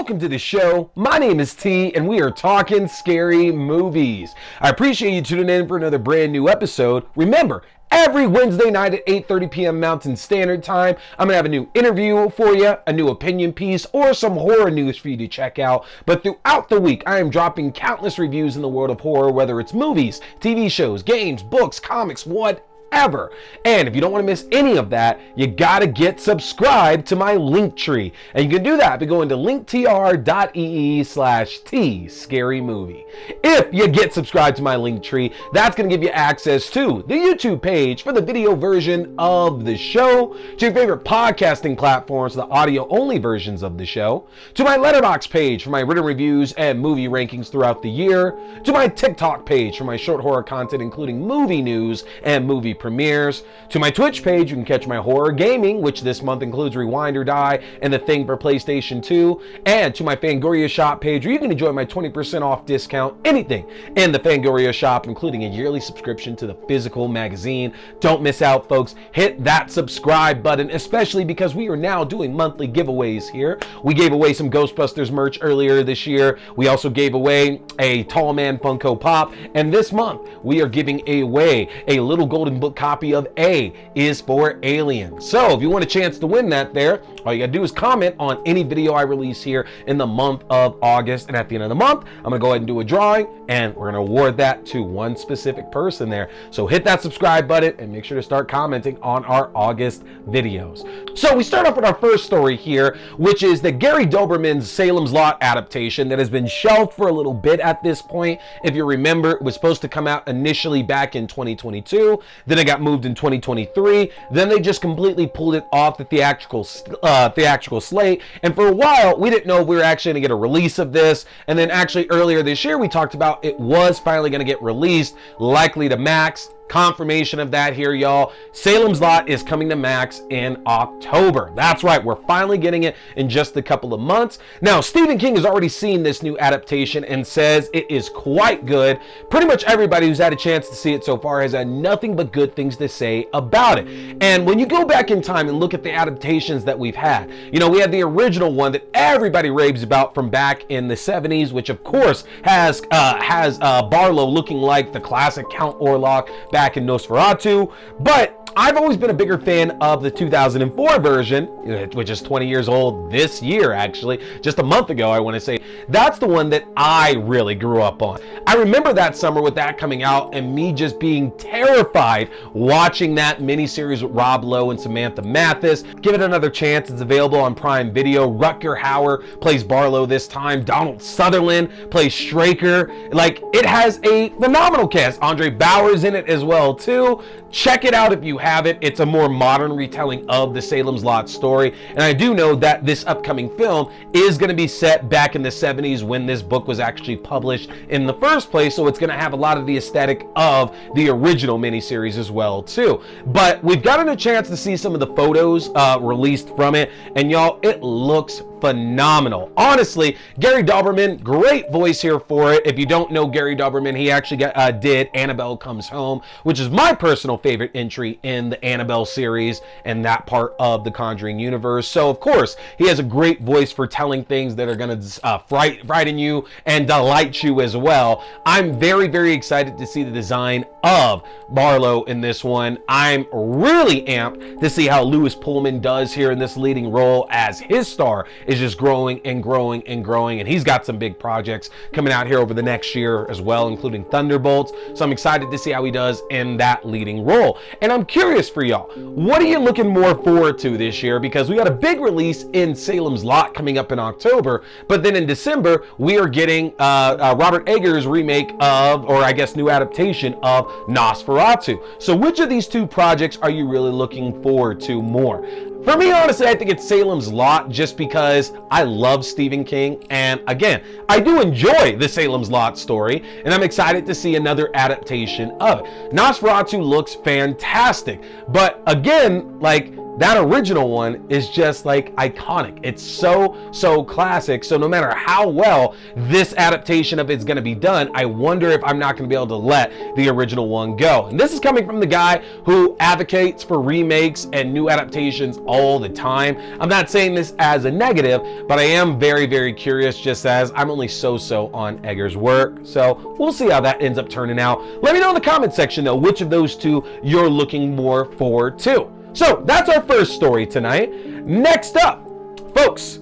welcome to the show. My name is T, and we are talking scary movies. I appreciate you tuning in for another brand new episode. Remember, every Wednesday night at 8:30 p.m. Mountain Standard Time, I'm going to have a new interview for you, a new opinion piece, or some horror news for you to check out. But throughout the week, I am dropping countless reviews in the world of horror, whether it's movies, TV shows, games, books, comics, whatever. And if you don't want to miss any of that, you gotta get subscribed to my link tree. And you can do that by going to linktr.ee/T Scary Movie. If you get subscribed to my link tree, that's gonna give you access to the YouTube page for the video version of the show, to your favorite podcasting platforms, the audio only versions of the show, to my Letterboxd page for my written reviews and movie rankings throughout the year, to my TikTok page for my short horror content, including movie news and movie premieres, to my Twitch page. You can catch my horror gaming, which this month includes Rewind or Die and The Thing for PlayStation 2, and to my Fangoria shop page, where you can enjoy my 20% off discount, anything in the Fangoria shop, including a yearly subscription to the physical magazine. Don't miss out, folks. Hit that subscribe button, especially because we are now doing monthly giveaways here. We gave away some Ghostbusters merch earlier this year. We also gave away a Tall Man Funko Pop, and this month we are giving away a little golden book copy of A is for Alien. So if you want a chance to win that there, all you gotta do is comment on any video I release here in the month of August, and at the end of the month I'm gonna go ahead and do a drawing, and we're gonna award that to one specific person there. So hit that subscribe button and make sure to start commenting on our August videos. So we start off with our first story here, which is the Gary Doberman's Salem's Lot adaptation that has been shelved for a little bit at this point. If you remember, it was supposed to come out initially back in 2022, then it got moved in 2023, then they just completely pulled it off the theatrical slate, and for a while we didn't know if we were actually going to get a release of this, and then actually earlier this year we talked about it was finally going to get released, likely to Max. Confirmation of that here, y'all. Salem's Lot is coming to Max in October. That's right, we're finally getting it in just a couple of months. Now, Stephen King has already seen this new adaptation and says it is quite good. Pretty much everybody who's had a chance to see it so far has had nothing but good things to say about it. And when you go back in time and look at the adaptations that we've had, you know, we had the original one that everybody raves about from back in the 70s, which of course has Barlow looking like the classic Count Orlok back in Nosferatu, but I've always been a bigger fan of the 2004 version, which is 20 years old this year, actually, just a month ago, I want to say. That's the one that I really grew up on. I remember that summer with that coming out and me just being terrified watching that miniseries with Rob Lowe and Samantha Mathis. Give it another chance. It's available on Prime Video. Rutger Hauer plays Barlow this time. Donald Sutherland plays Straker. Like, it has a phenomenal cast. Andre Bauer's in it as well, too. Check it out if you have it. It's a more modern retelling of the Salem's Lot story. And I do know that this upcoming film is going to be set back in the 70s when this book was actually published in the first place. So it's going to have a lot of the aesthetic of the original miniseries as well, too. But we've gotten a chance to see some of the photos released from it. And y'all, it looks phenomenal. Honestly, Gary Doberman, great voice here for it. If you don't know Gary Doberman, he actually did Annabelle Comes Home, which is my personal favorite entry in the Annabelle series and that part of the Conjuring universe. So of course, he has a great voice for telling things that are going to frighten you and delight you as well. I'm very, very excited to see the design of Barlow in this one. I'm really amped to see how Lewis Pullman does here in this leading role, as his star is just growing and growing and growing, and he's got some big projects coming out here over the next year as well, including Thunderbolts. So I'm excited to see how he does in that leading role. And I'm curious for y'all, what are you looking more forward to this year? Because we got a big release in Salem's Lot coming up in October, but then in December we are getting Robert Eggers' remake of, or I guess new adaptation of, Nosferatu. So which of these two projects are you really looking forward to more? For me, honestly, I think it's Salem's Lot, just because I love Stephen King, and again, I do enjoy the Salem's Lot story, and I'm excited to see another adaptation of it. Nosferatu looks fantastic, but again, like, that original one is just like iconic. It's so classic. So no matter how well this adaptation of it's going to be done, I wonder if I'm not going to be able to let the original one go. And this is coming from the guy who advocates for remakes and new adaptations all the time. I'm not saying this as a negative, but I am very curious, just as I'm only so on Egger's work. So we'll see how that ends up turning out. Let me know in the comment section though which of those two you're looking more forward to. So that's our first story tonight. Next up, folks,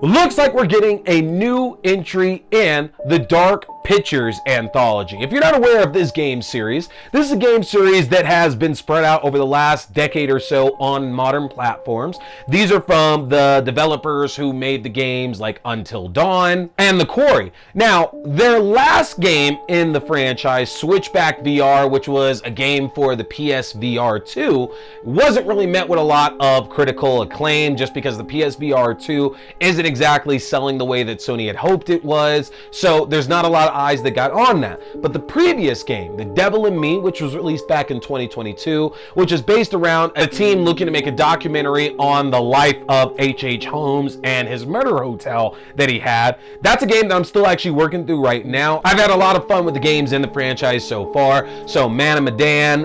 looks like we're getting a new entry in the Dark Pictures Anthology. If you're not aware of this game series, this is a game series that has been spread out over the last decade or so on modern platforms. These are from the developers who made the games like Until Dawn and The Quarry. Now, their last game in the franchise, Switchback VR, which was a game for the PSVR 2, wasn't really met with a lot of critical acclaim just because the PSVR 2 isn't exactly selling the way that Sony had hoped it was. So there's not a lot of eyes that got on that. But the previous game, The Devil in Me, which was released back in 2022, which is based around a team looking to make a documentary on the life of H.H. Holmes and his murder hotel that he had. That's a game that I'm still actually working through right now. I've had a lot of fun with the games in the franchise so far. So Man of Medan,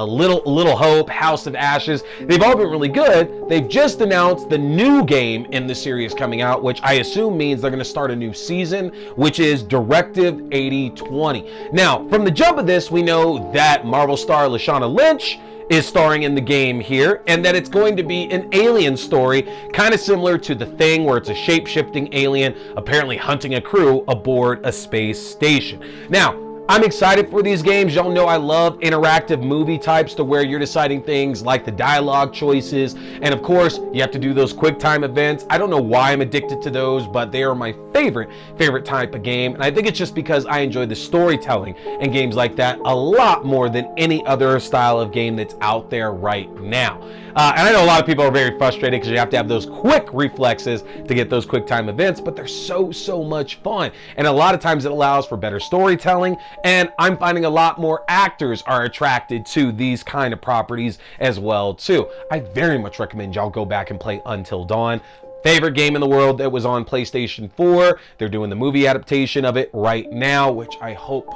Little Hope, House of Ashes, they've all been really good. They've just announced the new game in the series coming out, which I assume means they're going to start a new season, which is Directive 8020. Now, from the jump of this, we know that Marvel star Lashana Lynch is starring in the game here, and that it's going to be an alien story, kind of similar to The Thing, where it's a shape-shifting alien apparently hunting a crew aboard a space station. Now, I'm excited for these games. Y'all know I love interactive movie types to where you're deciding things like the dialogue choices. And of course, you have to do those quick time events. I don't know why I'm addicted to those, but they are my favorite type of game. And I think it's just because I enjoy the storytelling and games like that a lot more than any other style of game that's out there right now. And I know a lot of people are very frustrated because you have to have those quick reflexes to get those quick time events, but they're so much fun. And a lot of times it allows for better storytelling. And I'm finding a lot more actors are attracted to these kind of properties as well too. I very much recommend y'all go back and play Until Dawn. Favorite game in the world that was on PlayStation 4. They're doing the movie adaptation of it right now, which I hope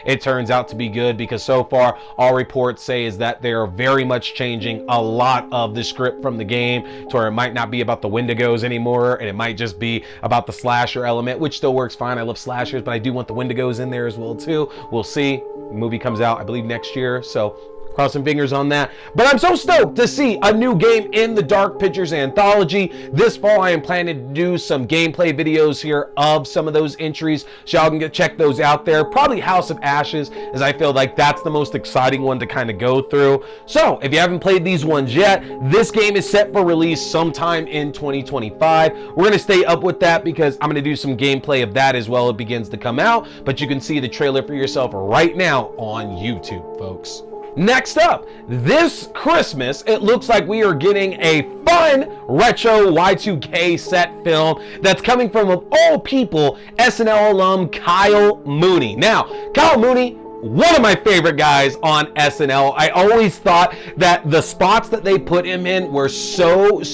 it turns out to be good, because so far all reports say is that they're very much changing a lot of the script from the game to where it might not be about the Wendigos anymore, and it might just be about the slasher element, which still works fine. I love slashers, but I do want the Wendigos in there as well too. We'll see. The movie comes out, I believe, next year, so crossing fingers on that. But I'm so stoked to see a new game in the Dark Pictures Anthology. This fall, I am planning to do some gameplay videos here of some of those entries, so y'all can check those out there. Probably House of Ashes, as I feel like that's the most exciting one to kind of go through. So if you haven't played these ones yet, this game is set for release sometime in 2025. We're going to stay up with that because I'm going to do some gameplay of that as well. It begins to come out, but you can see the trailer for yourself right now on YouTube, folks. Next up, this Christmas, it looks like we are getting a fun retro Y2K set film that's coming from, of all people, SNL alum Kyle Mooney. Now, Kyle Mooney, one of my favorite guys on SNL. I always thought that the spots that they put him in were so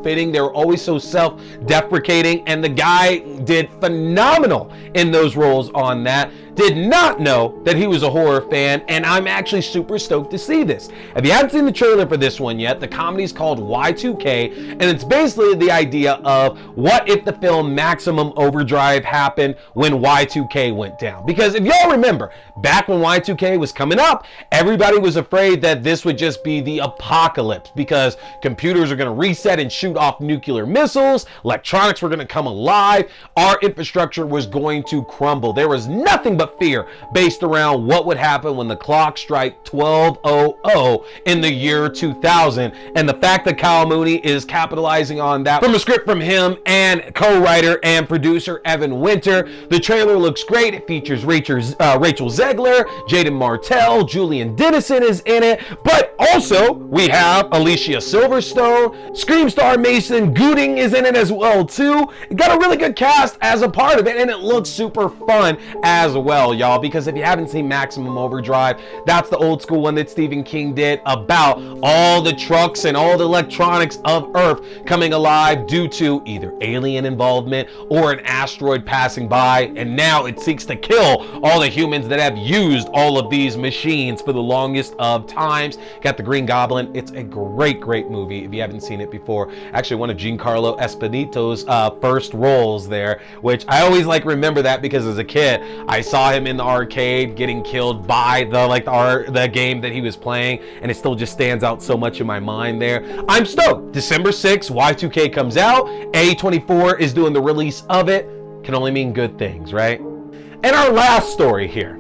fitting. They were always so self-deprecating, and the guy did phenomenal in those roles on that. Did not know that he was a horror fan, and I'm actually super stoked to see this. If you haven't seen the trailer for this one yet, the comedy's called Y2K, and it's basically the idea of what if the film Maximum Overdrive happened when Y2K went down. Because if y'all remember, back when Y2K was coming up, everybody was afraid that this would just be the apocalypse because computers are going to reset and shoot off nuclear missiles, electronics were going to come alive, our infrastructure was going to crumble. There was nothing but fear based around what would happen when the clock strike 12:00 in the year 2000. And the fact that Kyle Mooney is capitalizing on that from a script from him and co-writer and producer Evan Winter. The trailer looks great. It features Rachel Zegler, Jaden Martell, Julian Dennison is in it, but also we have Alicia Silverstone, Scream star Mason Gooding is in it as well too. It got a really good cast as a part of it, and it looks super fun as well. well, y'all, because if you haven't seen Maximum Overdrive, that's the old school one that Stephen King did about all the trucks and all the electronics of Earth coming alive due to either alien involvement or an asteroid passing by, and now it seeks to kill all the humans that have used all of these machines for the longest of times. Got the Green Goblin. It's a great movie if you haven't seen it before. Actually, one of Giancarlo Esposito's first roles there, which I always remember that because as a kid I saw him in the arcade getting killed by the game that he was playing, and it still just stands out so much in my mind there. I'm stoked. December 6th, Y2K comes out. A24 is doing the release of it. Can only mean good things, right? And our last story here.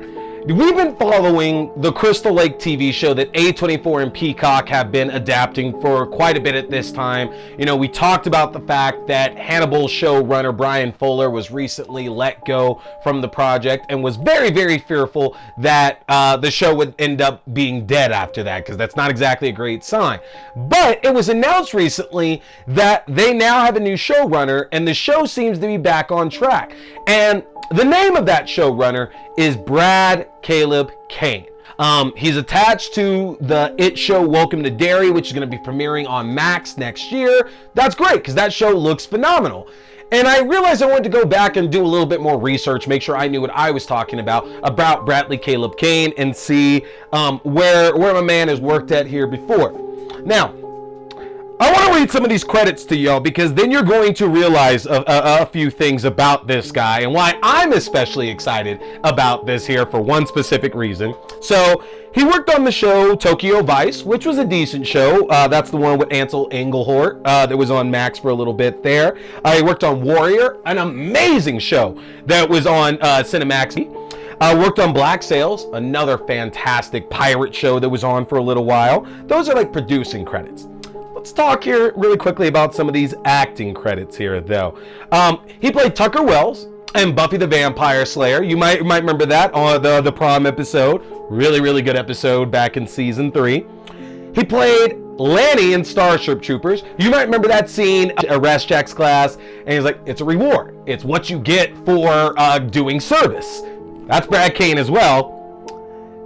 We've been following the Crystal Lake TV show that A24 and Peacock have been adapting for quite a bit at this time. You know, we talked about the fact that Hannibal showrunner Brian Fuller was recently let go from the project and was very fearful that the show would end up being dead after that, because that's not exactly a great sign. But it was announced recently that they now have a new showrunner, and the show seems to be back on track. And the name of that showrunner is Brad Caleb Kane. He's attached to the It show Welcome to Derry, which is going to be premiering on Max next year. That's great, because that show looks phenomenal. And I realized I wanted to go back and do a little bit more research, make sure I knew what I was talking about Bradley Caleb Kane, and see where my man has worked at here before. Now, I want to read some of these credits to y'all, because then you're going to realize a few things about this guy and why I'm especially excited about this here for one specific reason. So he worked on the show Tokyo Vice, which was a decent show. That's the one with Ansel Englehart that was on Max for a little bit there. He worked on Warrior, an amazing show that was on Cinemax. Worked on Black Sails, another fantastic pirate show that was on for a little while. Those are producing credits. Let's talk here really quickly about some of these acting credits here, though. He played Tucker Wells in Buffy the Vampire Slayer. You might remember that on the prom episode. Really good episode back in season 3. He played Lanny in Starship Troopers. You might remember that scene, Arrest Jack's class, and he's like, it's a reward. It's what you get for doing service. That's Brad Kane as well.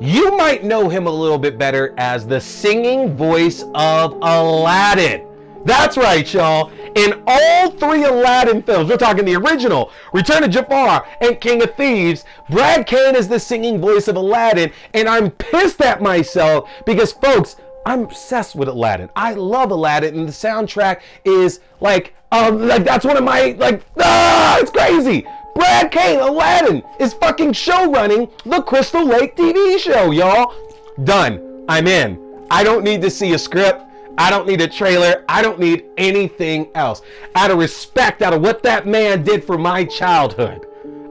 You might know him a little bit better as the singing voice of Aladdin. That's right, y'all. In all 3 Aladdin films, we're talking the original, Return of Jafar, and King of Thieves, Brad Kane is the singing voice of Aladdin, and I'm pissed at myself because, folks, I'm obsessed with Aladdin. I love Aladdin, and the soundtrack is that's one of my, it's crazy. Brad Kane, Aladdin, is fucking show running the Crystal Lake TV show, y'all. Done. I'm in. I don't need to see a script. I don't need a trailer. I don't need anything else. Out of respect, out of what that man did for my childhood,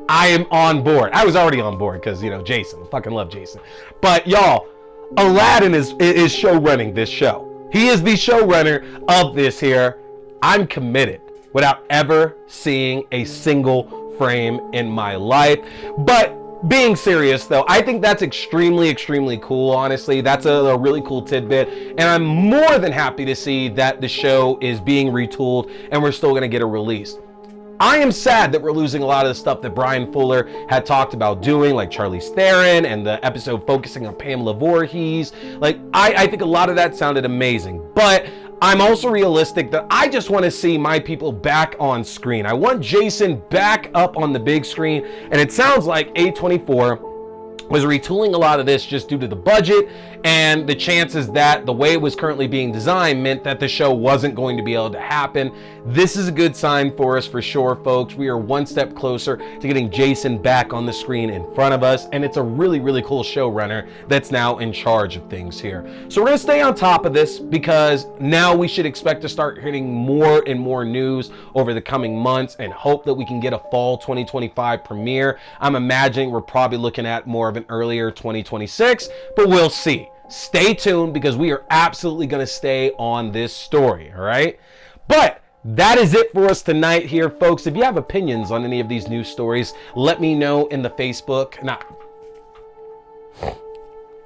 I am on board. I was already on board because, Jason. I fucking love Jason. But y'all, Aladdin is show running this show. He is the showrunner of this here. I'm committed without ever seeing a single frame in my life. But being serious though, I think that's extremely cool. Honestly, that's a really cool tidbit, and I'm more than happy to see that the show is being retooled and we're still going to get a release. I am sad that we're losing a lot of the stuff that Brian Fuller had talked about doing, like Charlize Theron and the episode focusing on Pamela Voorhees. I think a lot of that sounded amazing, but I'm also realistic that I just want to see my people back on screen. I want Jason back up on the big screen, and it sounds like A24 was retooling a lot of this just due to the budget and the chances that the way it was currently being designed meant that the show wasn't going to be able to happen. This is a good sign for us for sure, folks. We are one step closer to getting Jason back on the screen in front of us, and it's a really cool showrunner that's now in charge of things here. So we're going to stay on top of this because now we should expect to start hitting more and more news over the coming months and hope that we can get a fall 2025 premiere. I'm imagining we're probably looking at more of an earlier 2026, but we'll see. Stay tuned because we are absolutely going to stay on this story, all right? But that is it for us tonight here, folks. If you have opinions on any of these news stories, let me know in the Facebook.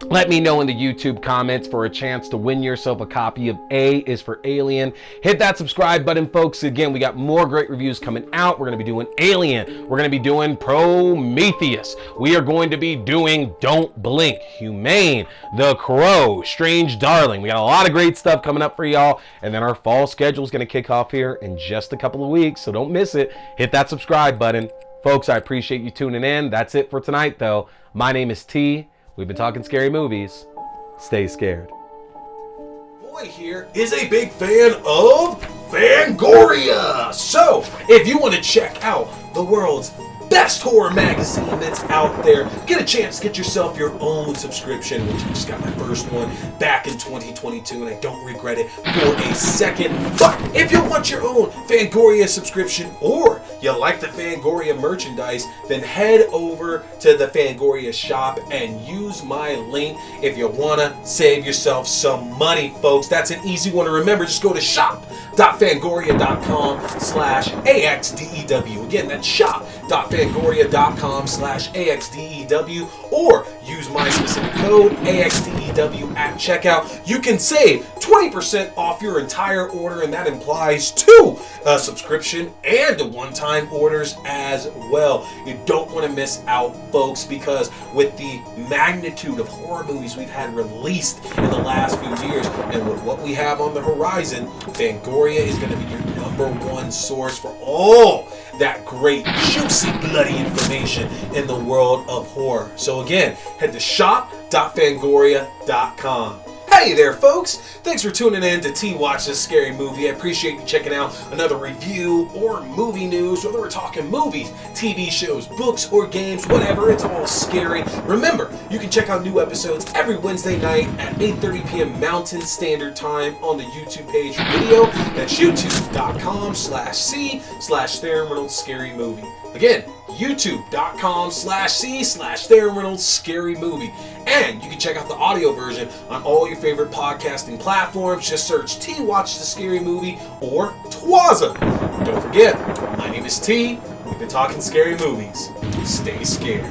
Let me know in the YouTube comments for a chance to win yourself a copy of A is for Alien. Hit that subscribe button, folks. Again, we got more great reviews coming out. We're going to be doing Alien. We're going to be doing Prometheus. We are going to be doing Don't Blink, Humane, The Crow, Strange Darling. We got a lot of great stuff coming up for y'all. And then our fall schedule is going to kick off here in just a couple of weeks, so don't miss it. Hit that subscribe button. Folks, I appreciate you tuning in. That's it for tonight, though. My name is T. We've been talking scary movies. Stay scared. Boy here is a big fan of Fangoria. So, if you want to check out the world's best horror magazine that's out there, get a chance to get yourself your own subscription, which I just got my first one back in 2022, and I don't regret it for a second. But if you want your own Fangoria subscription, or you like the Fangoria merchandise, then head over to the Fangoria shop and use my link if you want to save yourself some money, folks. That's an easy one to remember. Just go to shop.fangoria.com/AXDEW. Again, that's shop.fangoria.com/AXDEW, or use my specific code AXDEW at checkout. You can save 20% off your entire order, and that implies 2 subscription and one-time orders as well. You don't want to miss out, folks, because with the magnitude of horror movies we've had released in the last few years, and with what we have on the horizon, Fangoria is going to be your #1 source for all that great, juicy, bloody information in the world of horror. So again, head to shop.fangoria.com. Hey there, folks! Thanks for tuning in to T Watch This Scary Movie. I appreciate you checking out another review or movie news, whether we're talking movies, TV shows, books, or games, whatever, it's all scary. Remember, you can check out new episodes every Wednesday night at 8:30 p.m. Mountain Standard Time on the YouTube page for video. That's youtube.com/C/Theron Reynolds Scary Movie. Again, youtube.com/C/Theron Reynolds Scary Movie. And you can check out the audio version on all your favorite podcasting platforms. Just search T Watch the Scary Movie or TWASM. Don't forget, my name is T. We've been talking scary movies. Stay scared.